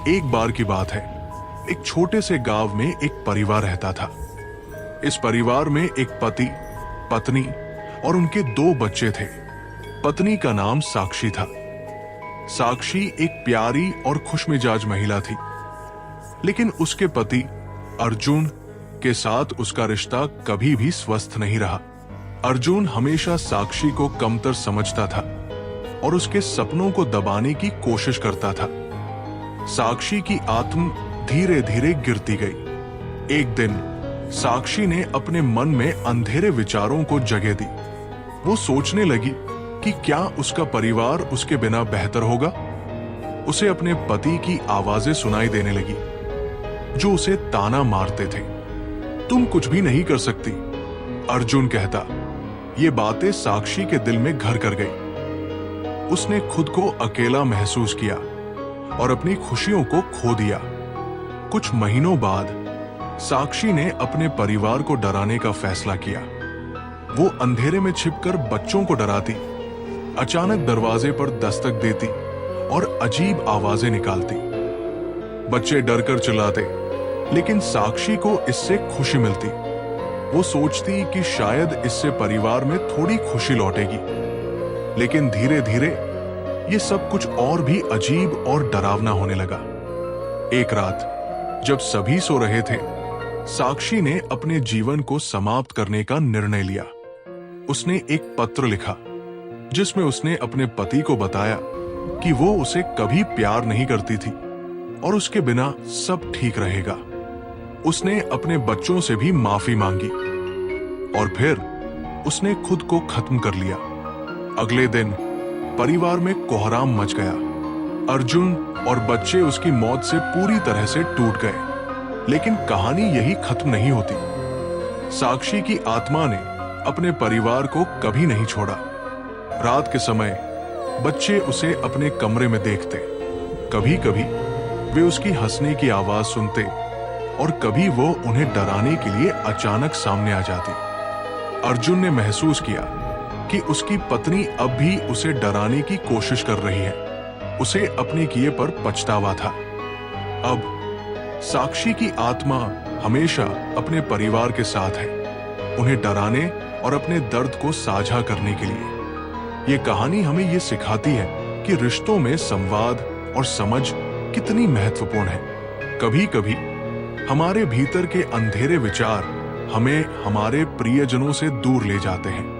एक बार की बात है, एक छोटे से गांव में एक परिवार रहता था। इस परिवार में एक पति, पत्नी और उनके 2 बच्चे थे। पत्नी का नाम साक्षी था। साक्षी एक प्यारी और खुशमिजाज महिला थी, लेकिन उसके पति अर्जुन के साथ उसका रिश्ता कभी भी स्वस्थ नहीं रहा। अर्जुन हमेशा साक्षी को कमतर समझता था और उसके सपनों को दबाने की कोशिश करता था। साक्षी की आत्मा धीरे धीरे गिरती गई। एक दिन साक्षी ने अपने मन में अंधेरे विचारों को जगह दी। वो सोचने लगी कि क्या उसका परिवार उसके बिना बेहतर होगा। उसे अपने पति की आवाजें सुनाई देने लगी, जो उसे ताना मारते थे। तुम कुछ भी नहीं कर सकती, अर्जुन कहता। ये बातें साक्षी के दिल में घर कर गई। उसने खुद को अकेला महसूस किया और अपनी खुशियों को खो दिया। कुछ महीनों बाद साक्षी ने अपने परिवार को डराने का फैसला किया। वो अंधेरे में छिपकर बच्चों को डराती, अचानक दरवाजे पर दस्तक देती और अजीब आवाजें निकालती। बच्चे डरकर चिल्लाते, लेकिन साक्षी को इससे खुशी मिलती। वो सोचती कि शायद इससे परिवार में थोड़ी खुशी लौटेगी। लेकिन धीरे धीरे ये सब कुछ और भी अजीब और डरावना होने लगा। एक रात जब सभी सो रहे थे, साक्षी ने अपने जीवन को समाप्त करने का निर्णय लिया। उसने एक पत्र लिखा, जिसमें उसने अपने पति को बताया कि वो उसे कभी प्यार नहीं करती थी और उसके बिना सब ठीक रहेगा। उसने अपने बच्चों से भी माफी मांगी और फिर उसने खुद को खत्म कर लिया। अगले दिन परिवार में कोहराम मच गया। अर्जुन और बच्चे उसकी मौत से पूरी तरह से टूट गए। लेकिन कहानी यही खत्म नहीं होती। साक्षी की आत्मा ने अपने परिवार को कभी नहीं छोड़ा। रात के समय बच्चे उसे अपने कमरे में देखते। कभी कभी वे उसकी हंसने की आवाज सुनते और कभी वो उन्हें डराने के लिए अचानक सामने आ जाती। अर्जुन ने महसूस किया कि उसकी पत्नी अब भी उसे डराने की कोशिश कर रही है। उसे अपने किए पर पछतावा था। अब साक्षी की आत्मा हमेशा अपने परिवार के साथ है, उन्हें डराने और अपने दर्द को साझा करने के लिए। ये कहानी हमें ये सिखाती है कि रिश्तों में संवाद और समझ कितनी महत्वपूर्ण है। कभी कभी हमारे भीतर के अंधेरे विचार हमें हमारे प्रियजनों से दूर ले जाते हैं।